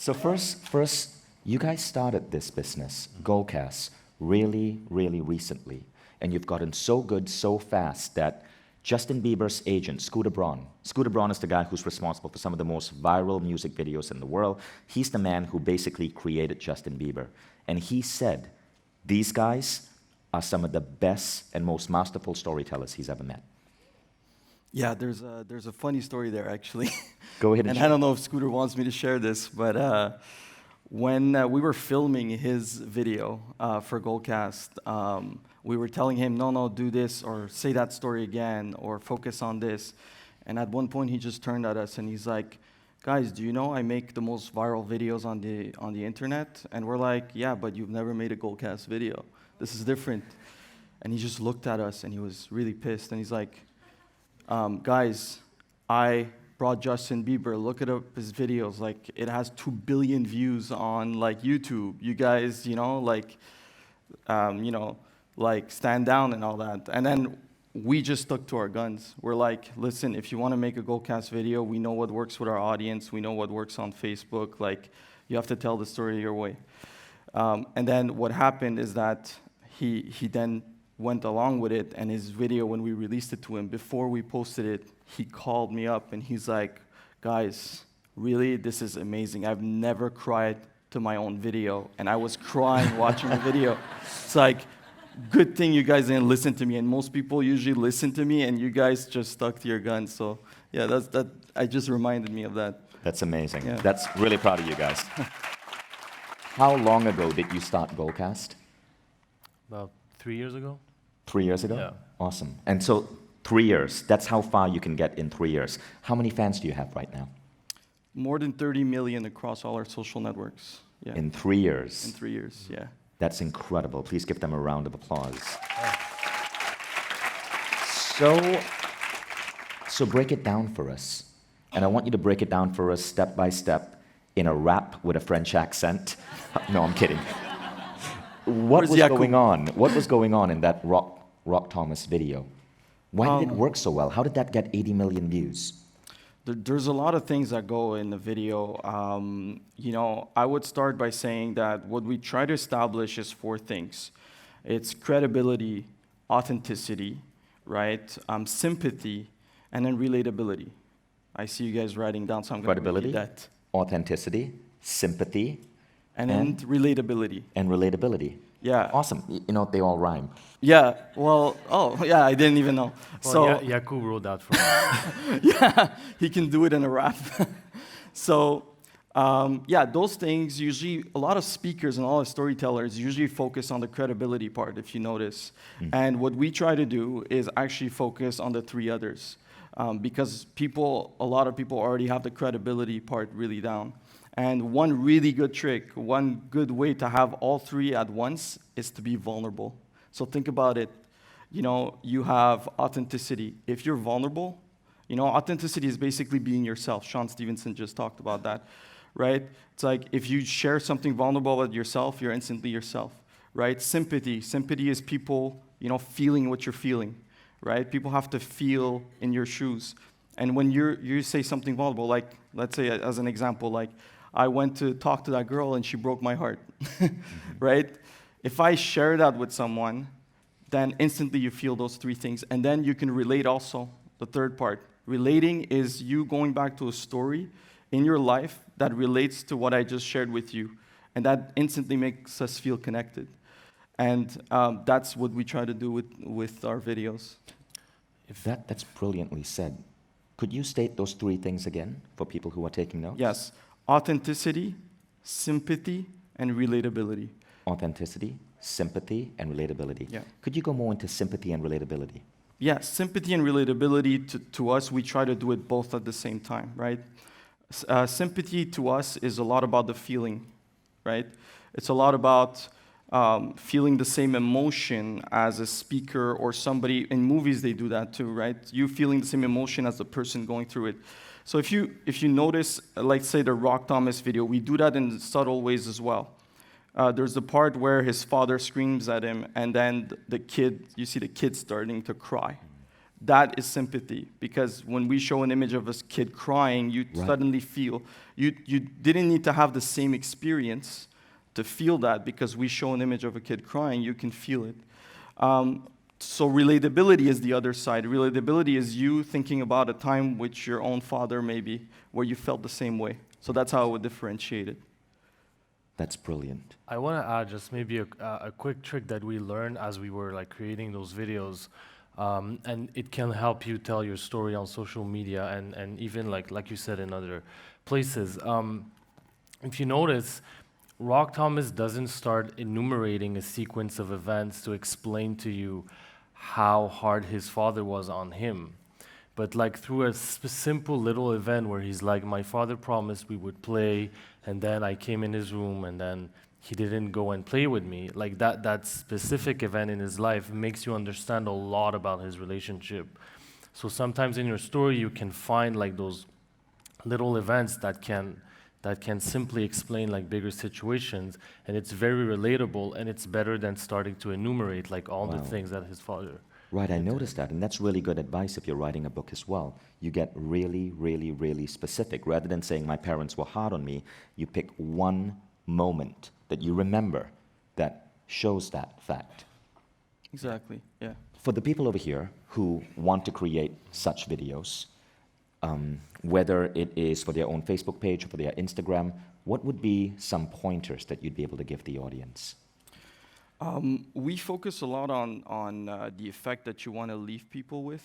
So first, you guys started this business, Goalcast, really, really recently. And you've gotten so good so fast that Justin Bieber's agent, Scooter Braun is the guy who's responsible for some of the most viral music videos in the world. He's the man who basically created Justin Bieber. And he said, these guys are some of the best and most masterful storytellers he's ever met. Yeah, there's a funny story there, actually. Go ahead and I don't know if Scooter wants me to share this, but when we were filming his video for Goalcast, we were telling him, no, do this, or say that story again, or focus on this. And at one point, he just turned at us, and he's like, guys, do you know I make the most viral videos on the internet? And we're like, yeah, but you've never made a Goalcast video. This is different. And he just looked at us, and he was really pissed, and he's like, guys, I brought Justin Bieber. Look at up his videos. Like, it has 2 billion views on like YouTube. You guys, like stand down and all that. And then we just stuck to our guns. We're like, listen, if you want to make a Goalcast video, we know what works with our audience. We know what works on Facebook. Like, you have to tell the story your way. And then what happened is that he then went along with it, and his video, when we released it to him, before we posted it, he called me up, and he's like, guys, really, this is amazing. I've never cried to my own video, and I was crying watching the video. It's like, good thing you guys didn't listen to me, and most people usually listen to me, and you guys just stuck to your guns. So yeah, I just reminded me of that. That's amazing. Yeah. That's really proud of you guys. How long ago did you start Goalcast? About 3 years ago. 3 years ago? Yeah. Awesome. And so 3 years, that's how far you can get in 3 years. How many fans do you have right now? More than 30 million across all our social networks. Yeah. In 3 years? In 3 years, yeah. That's incredible. Please give them a round of applause. So break it down for us. And I want you to break it down for us step by step in a rap with a French accent. No, I'm kidding. What was going on? What was going on in that Rock Thomas video? Why did it work so well? How did that get 80 million views? There's a lot of things that go in the video. I would start by saying that what we try to establish is 4 things. It's credibility, authenticity, right? Sympathy, and then relatability. I see you guys writing down, so I'm going to repeat that. Authenticity, sympathy, and then relatability. And relatability. Yeah. Awesome. They all rhyme. Yeah. Well, I didn't even know. Well, Jakub wrote that for me. Yeah, he can do it in a rap. So, those things usually, a lot of speakers and a lot of storytellers usually focus on the credibility part, if you notice. Mm-hmm. And what we try to do is actually focus on the 3 others. Because a lot of people already have the credibility part really down. And one really good trick, one good way to have all 3 at once is to be vulnerable. So think about it. You have authenticity. If you're vulnerable, authenticity is basically being yourself. Sean Stevenson just talked about that, right? It's like if you share something vulnerable about yourself, you're instantly yourself, right? Sympathy is people, feeling what you're feeling, right? People have to feel in your shoes. And when you say something vulnerable, like, let's say as an example, like, I went to talk to that girl and she broke my heart, right? If I share that with someone, then instantly you feel those 3 things. And then you can relate also, the 3rd part. Relating is you going back to a story in your life that relates to what I just shared with you. And that instantly makes us feel connected. And that's what we try to do with our videos. That's brilliantly said. Could you state those 3 things again for people who are taking notes? Yes. Authenticity, sympathy, and relatability. Authenticity, sympathy, and relatability. Yeah. Could you go more into sympathy and relatability? Yeah, sympathy and relatability, to us, we try to do it both at the same time, right? Sympathy to us is a lot about the feeling, right? It's a lot about feeling the same emotion as a speaker or somebody. In movies, they do that too, right? You feeling the same emotion as the person going through it. So if you notice, like say the Rock Thomas video, we do that in subtle ways as well. There's the part where his father screams at him, and then you see the kid starting to cry. that is sympathy. Because when we show an image of a kid crying, you Right. suddenly feel, you didn't need to have the same experience to feel that, because we show an image of a kid crying, you can feel it. So relatability is the other side. Relatability is you thinking about a time with your own father, maybe, where you felt the same way. So that's how I would differentiate it. That's brilliant. I want to add just maybe a quick trick that we learned as we were like creating those videos, and it can help you tell your story on social media and even like you said in other places. If you notice, Rock Thomas doesn't start enumerating a sequence of events to explain to you how hard his father was on him. But like through a simple little event where he's like, my father promised we would play, and then I came in his room, and then he didn't go and play with me. Like that specific event in his life makes you understand a lot about his relationship. So sometimes in your story you can find like those little events that can simply explain like bigger situations, and it's very relatable, and it's better than starting to enumerate like all the Wow. things that his father. Right, I noticed that, and that's really good advice if you're writing a book as well. You get really, really, really specific. Rather than saying, my parents were hard on me, you pick one moment that you remember that shows that fact. Exactly, yeah. For the people over here who want to create such videos, whether it is for their own Facebook page or for their Instagram, what would be some pointers that you'd be able to give the audience? We focus a lot on the effect that you want to leave people with.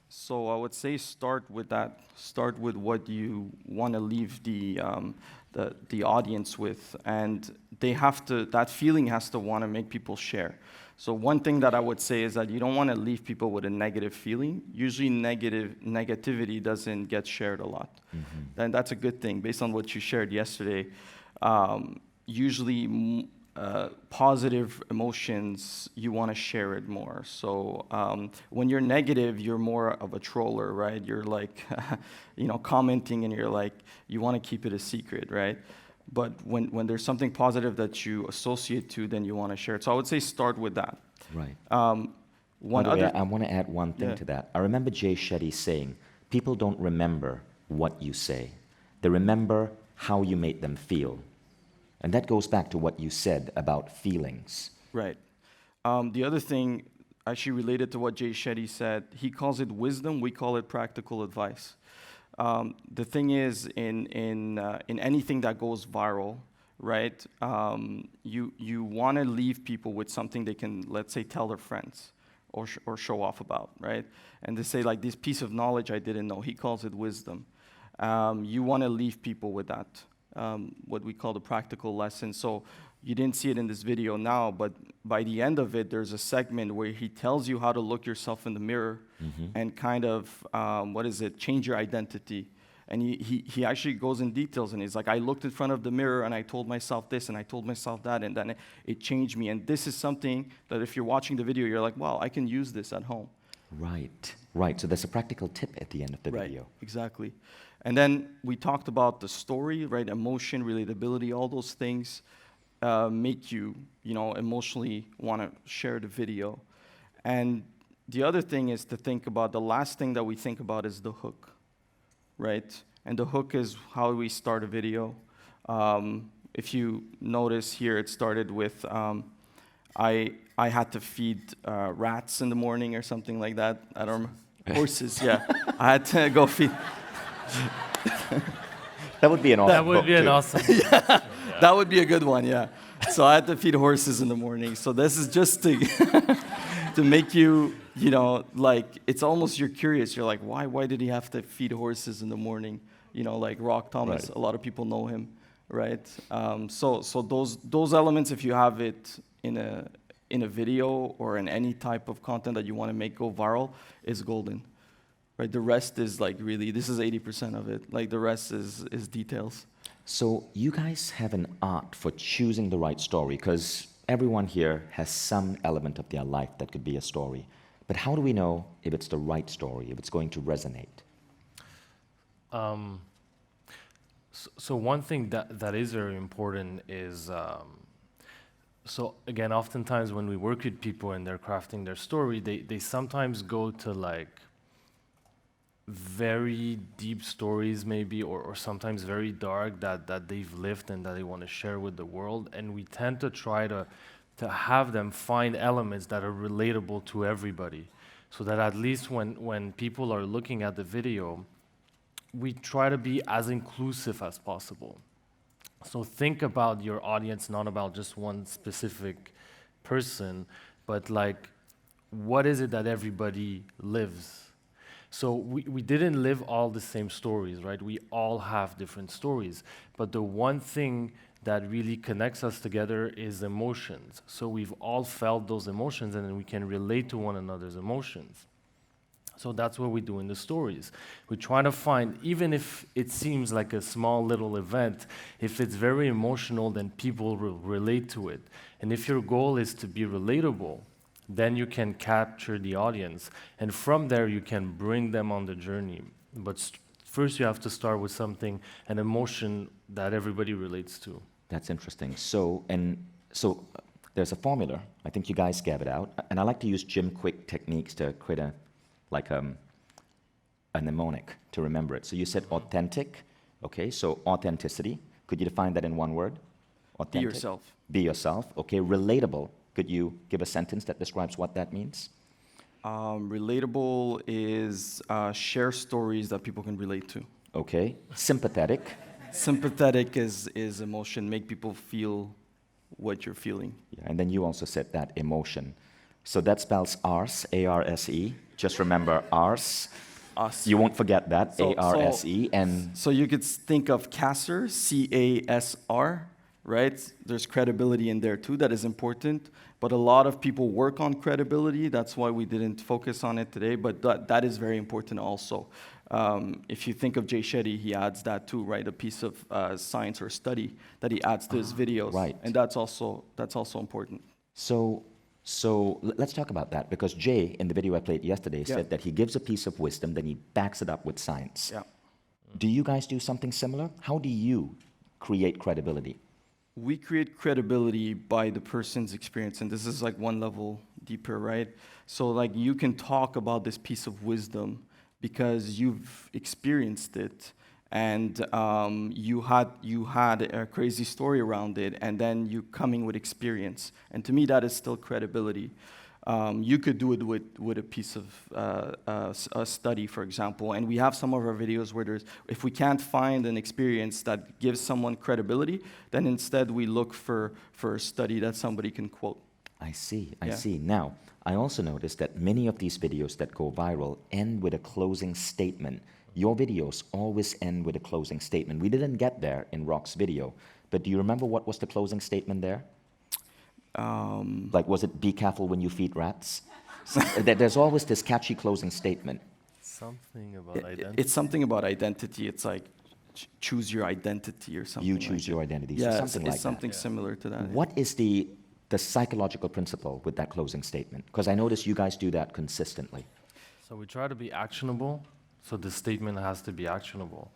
So I would say start with that. Start with what you want to leave the audience with, and they have to. That feeling has to want to make people share. So one thing that I would say is that you don't want to leave people with a negative feeling. Usually negativity doesn't get shared a lot. Mm-hmm. And that's a good thing. Based on what you shared yesterday, usually positive emotions, you want to share it more. So when you're negative, you're more of a troller, right? You're like, commenting, and you're like, you want to keep it a secret, right? But when there's something positive that you associate to, then you want to share it. So I would say start with that. Right. One By the way, other, I want to add one thing Yeah. to that. I remember Jay Shetty saying, people don't remember what you say. They remember how you made them feel. And that goes back to what you said about feelings. right. The other thing, actually related to what Jay Shetty said, he calls it wisdom. We call it practical advice. The thing is, in anything that goes viral, right? You want to leave people with something they can, let's say, tell their friends or show off about, right? And they say like, this piece of knowledge I didn't know. He calls it wisdom. You want to leave people with that, what we call the practical lesson. So you didn't see it in this video now, but by the end of it, there's a segment where he tells you how to look yourself in the mirror and kind of, change your identity. And he actually goes in details, and he's like, I looked in front of the mirror and I told myself this and I told myself that, and then it changed me. And this is something that if you're watching the video, you're like, wow, I can use this at home. Right, right. So there's a practical tip at the end of the Right, video. exactly. And then we talked about the story, right? Emotion, relatability, all those things make you, emotionally want to share the video. And the other thing is to think about, the last thing that we think about is the hook, right? And the hook is how we start a video. If you notice here, it started with, I had to feed rats in the morning or something like that. I don't remember. Horses, yeah. I had to go feed. That would be an awesome That would book, be an too. awesome. That would be a good one, yeah. So I had to feed horses in the morning. So this is just to to make you, like, it's almost you're curious. You're like, why did he have to feed horses in the morning? Like Rock Thomas, Right. a lot of people know him, right? So those elements, if you have it in a video or in any type of content that you want to make go viral, is golden. Right, the rest is like really, this is 80% of it. Like the rest is details. So you guys have an art for choosing the right story, because everyone here has some element of their life that could be a story. But how do we know if it's the right story, if it's going to resonate? So one thing that is very important is, so again, oftentimes when we work with people and they're crafting their story, they sometimes go to like very deep stories maybe, or sometimes very dark that they've lived and that they want to share with the world. And we tend to try to have them find elements that are relatable to everybody, so that at least when people are looking at the video, we try to be as inclusive as possible. So think about your audience, not about just one specific person, but like, what is it that everybody lives? So we didn't live all the same stories, right? We all have different stories. But the one thing that really connects us together is emotions. So we've all felt those emotions, and then we can relate to one another's emotions. So that's what we do in the stories. We try to find, even if it seems like a small little event, if it's very emotional, then people will relate to it. And if your goal is to be relatable, then you can capture the audience. And from there, you can bring them on the journey. But first, you have to start with something, an emotion that everybody relates to. That's interesting. So there's a formula. I think you guys gave it out. And I like to use Jim Quick techniques to create a mnemonic to remember it. So you said authentic. Okay, so authenticity. Could you define that in one word? Authentic. Be yourself. Be yourself. Okay, relatable. Could you give a sentence that describes what that means? Relatable is share stories that people can relate to. Okay, sympathetic. Sympathetic is emotion, make people feel what you're feeling. Yeah, and then you also said that emotion. So that spells ARSE, A-R-S-E. Just remember ARSE. Us. You won't forget that, So- A-R-S-E. And So you could think of CASR, C-A-S-R, right? There's credibility in there too, that is important. But a lot of people work on credibility. That's why we didn't focus on it today. But that is very important also. If you think of Jay Shetty, he adds that too, right? A piece of science or study that he adds to his videos. right. And that's also important. so let's talk about that, because Jay, in the video I played yesterday, Yeah. said that he gives a piece of wisdom, then he backs it up with science. Yeah. Do you guys do something similar? How do you create credibility? We create credibility by the person's experience, and this is like one level deeper, right? So like you can talk about this piece of wisdom because you've experienced it, and you had a crazy story around it, and then you coming with experience, and to me that is still credibility. You could do it with a piece of a study, for example, and we have some of our videos where if we can't find an experience that gives someone credibility, then instead we look for a study that somebody can quote. I see, I Yeah. see. Now, I also noticed that many of these videos that go viral end with a closing statement. Your videos always end with a closing statement. We didn't get there in Rock's video, but do you remember what was the closing statement there? Like, was it "be careful when you feed rats"? There's always this catchy closing statement. Something about identity. It's something about identity. It's like choose your identity or something. You like choose that. your identity. So Yeah, something it's like something that. similar to that. What is the psychological principle with that closing statement? Because I notice you guys do that consistently. So we try to be actionable, so the statement has to be actionable.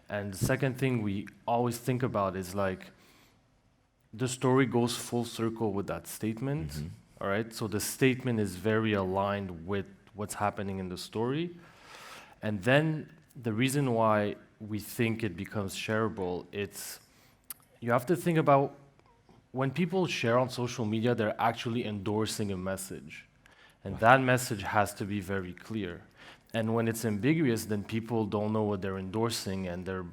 And the second thing we always think about is like, the story goes full circle with that statement, all right? So the statement is very aligned with what's happening in the story. And then the reason why we think it becomes shareable, you have to think about when people share on social media, they're actually endorsing a message. And that message has to be very clear. And when it's ambiguous, then people don't know what they're endorsing, and they're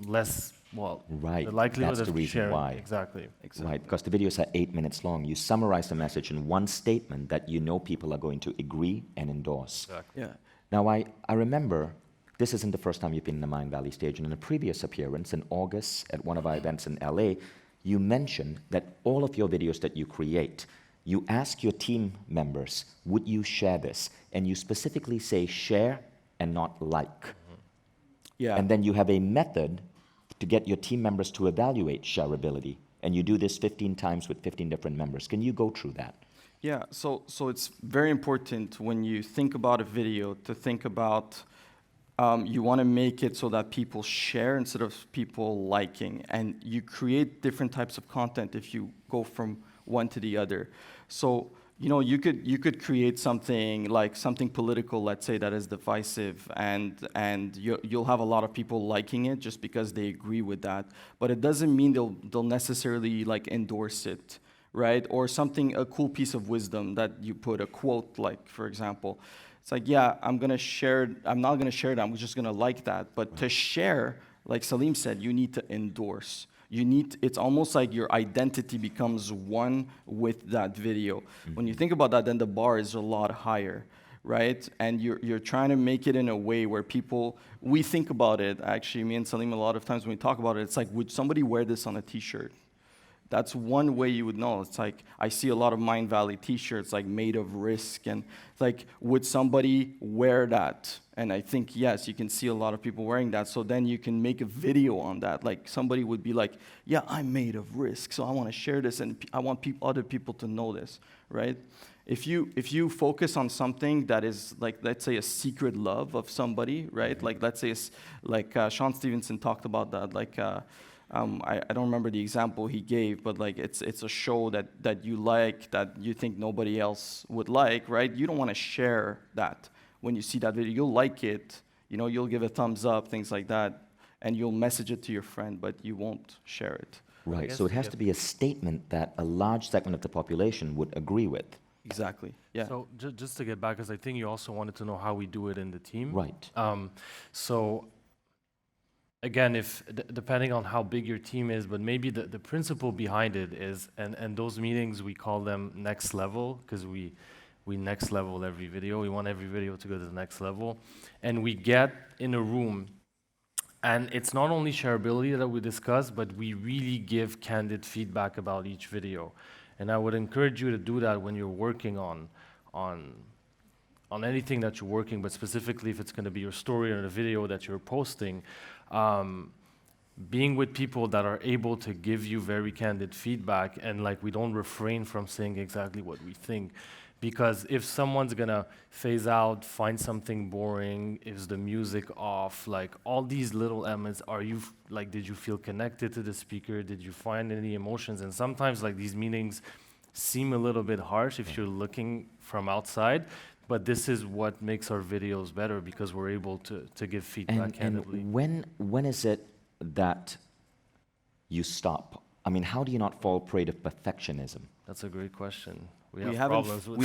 less, Right, the likelihood that's of the reason sharing. why. Exactly. Right, because the videos are 8 minutes long. You summarize the message in one statement that you know people are going to agree and endorse. Exactly. Yeah. Now, I remember, this isn't the first time you've been in the Mind Valley stage, and in a previous appearance in August at one of our events in LA, you mentioned that all of your videos that you create, you ask your team members, would you share this? And you specifically say share and not like. Yeah. And then you have a method to get your team members to evaluate shareability. And you do this 15 times with 15 different members. Can you go through that? Yeah, so it's very important when you think about a video to think about you want to make it so that people share instead of people liking, and you create different types of content if you go from one to the other. So you could create something like something political, let's say, that is divisive, and you'll have a lot of people liking it just because they agree with that. But it doesn't mean they'll necessarily like endorse it, right? Or something, a cool piece of wisdom that you put, a quote, like for example. It's like, yeah, I'm not gonna share that, I'm just gonna like that. But to share, like Salim said, you need to endorse. It's almost like your identity becomes one with that video. When you think about that, then the bar is a lot higher, right? And you're trying to make it in a way where we think about it, actually, me and Salim, a lot of times when we talk about it, it's like, would somebody wear this on a t-shirt? That's one way you would know. It's like, I see a lot of Mind Valley t-shirts, like made of risk, and it's like, would somebody wear that? And I think, yes, you can see a lot of people wearing that, so then you can make a video on that. Like, somebody would be like, yeah, I'm made of risk, so I want to share this, and I want other people to know this, right? If you focus on something that is, like, let's say, a secret love of somebody, right? Like, let's say, Sean Stevenson talked about that, I don't remember the example he gave, but like it's a show that you like, that you think nobody else would like, right? You don't want to share that. When you see that video, you'll like it, you'll give a thumbs up, things like that, and you'll message it to your friend, but you won't share it. Right, so it has to be a statement that a large segment of the population would agree with. Exactly, yeah. So just to get back, because I think you also wanted to know how we do it in the team. Right. So again, depending on how big your team is, but maybe the principle behind it is, and those meetings, we call them next level, because we next level every video. We want every video to go to the next level. And we get in a room, and it's not only shareability that we discuss, but we really give candid feedback about each video. And I would encourage you to do that when you're working on anything that you're working, but specifically if it's going to be your story or the video that you're posting, being with people that are able to give you very candid feedback, and like we don't refrain from saying exactly what we think. Because if someone's gonna phase out, find something boring, is the music off, like all these little elements, did you feel connected to the speaker? Did you find any emotions? And sometimes like these meetings seem a little bit harsh if you're looking from outside, but this is what makes our videos better, because we're able to give feedback candidly. And when is it that you stop? I mean, how do you not fall prey to perfectionism? That's a great question. We We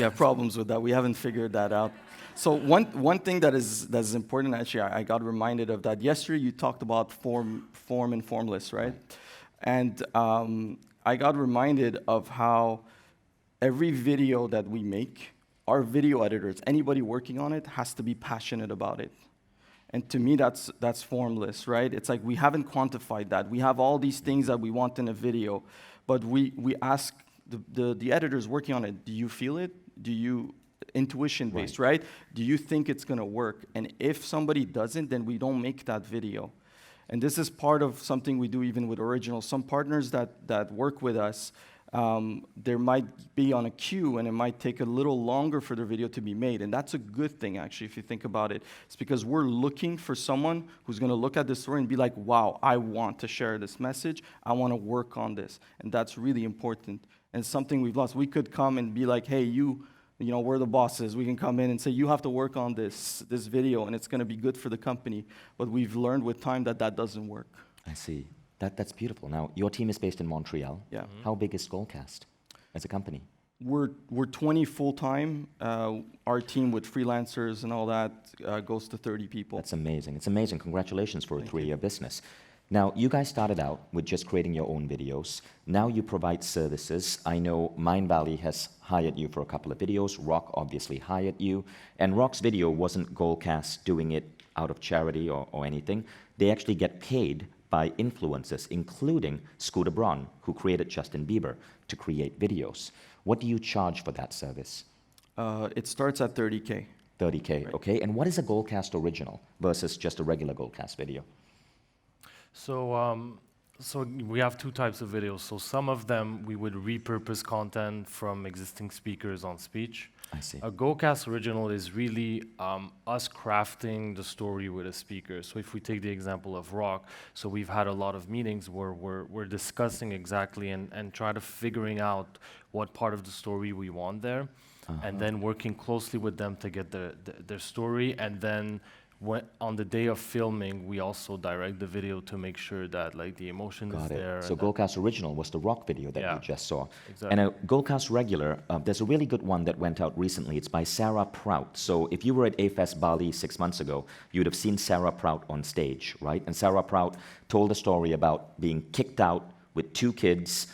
have problems with that. We haven't figured that out. So one thing that is important, actually, I got reminded of that. Yesterday you talked about form and formless, right? And I got reminded of how every video that we make, our video editors, anybody working on it, has to be passionate about it. And to me, that's formless, right? It's like we haven't quantified that. We have all these things that we want in a video, but we ask the editors working on it, do you feel it? Intuition-based, right? Do you think it's gonna work? And if somebody doesn't, then we don't make that video. And this is part of something we do even with originals. Some partners that work with us, there might be on a queue, and it might take a little longer for their video to be made. And that's a good thing, actually, if you think about it. It's because we're looking for someone who's going to look at this story and be like, wow, I want to share this message. I want to work on this. And that's really important. And it's something we've lost. We could come and be like, hey, we're the bosses. We can come in and say, you have to work on this video, and it's going to be good for the company. But we've learned with time that doesn't work. I see. That's beautiful. Now, your team is based in Montreal. Yeah. How big is Goalcast as a company? We're 20 full-time. Our team with freelancers and all that goes to 30 people. That's amazing. It's amazing. Congratulations for a 3-year business. Now, you guys started out with just creating your own videos. Now you provide services. I know Mind Valley has hired you for a couple of videos. Rock obviously hired you. And Rock's video wasn't Goalcast doing it out of charity or anything. They actually get paid by influencers, including Scooter Braun, who created Justin Bieber, to create videos. What do you charge for that service? It starts at $30K. $30K, right. Okay. And what is a Goalcast original versus just a regular Goalcast video? So So we have two types of videos. So some of them we would repurpose content from existing speakers on speech. I see. A GoCast original is really us crafting the story with a speaker. So if we take the example of Rock, so we've had a lot of meetings where we're discussing exactly and try to figuring out what part of the story we want there, and then working closely with them to get their story, and then on the day of filming, we also direct the video to make sure that like the emotion is Got there. it. So and that- Goldcast Original was the rock video that Yeah, you just saw. exactly. And a Goldcast Regular, there's a really good one that went out recently. It's by Sarah Prout. So if you were at A-Fest Bali 6 months ago, you'd have seen Sarah Prout on stage, right? And Sarah Prout told a story about being kicked out with 2 kids,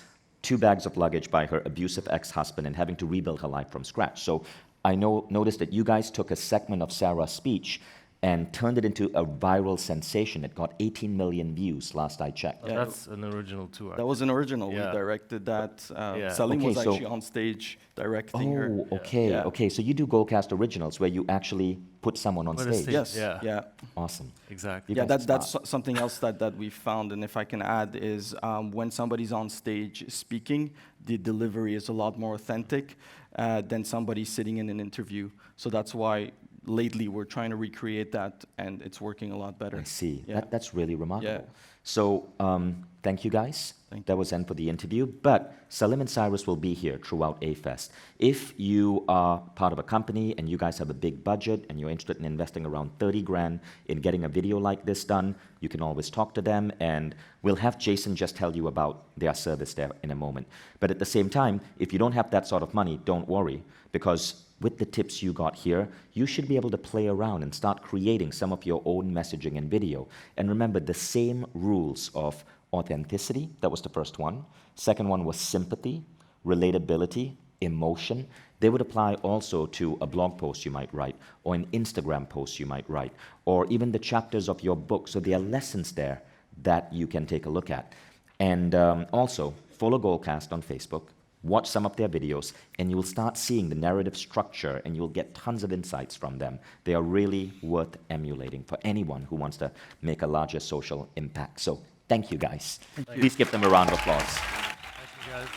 2 bags of luggage by her abusive ex-husband and having to rebuild her life from scratch. So I noticed that you guys took a segment of Sarah's speech and turned it into a viral sensation. It got 18 million views last I checked. Yeah. That's an original too. That Actually. was an original. Yeah. We directed that. Yeah. Salim Okay, was so- actually on stage directing her. Oh, okay, Yeah. okay. So you do Goldcast Originals where you actually put someone on Put a stage. stage. Yes. Yeah. Yeah. Awesome. Exactly. You Yeah, guys are that's something else that we found, and if I can add, is when somebody's on stage speaking, the delivery is a lot more authentic than somebody sitting in an interview. So that's why lately we're trying to recreate that, and it's working a lot better. I see. Yeah. That's really remarkable. Yeah. So thank you guys. Thank That was end for the interview. But Salim and Cyrus will be here throughout A-Fest. If you are part of a company and you guys have a big budget and you're interested in investing around 30 grand in getting a video like this done, you can always talk to them, and we'll have Jason just tell you about their service there in a moment. But at the same time, if you don't have that sort of money, don't worry, because with the tips you got here, you should be able to play around and start creating some of your own messaging and video. And remember the same rules of authenticity, that was the first one. Second one was sympathy, relatability, emotion. They would apply also to a blog post you might write, or an Instagram post you might write, or even the chapters of your book. So there are lessons there that you can take a look at. And also, follow Goalcast on Facebook. Watch some of their videos, and you'll start seeing the narrative structure, and you'll get tons of insights from them. They are really worth emulating for anyone who wants to make a larger social impact. So thank you, guys. Please give them a round of applause. Thank you guys.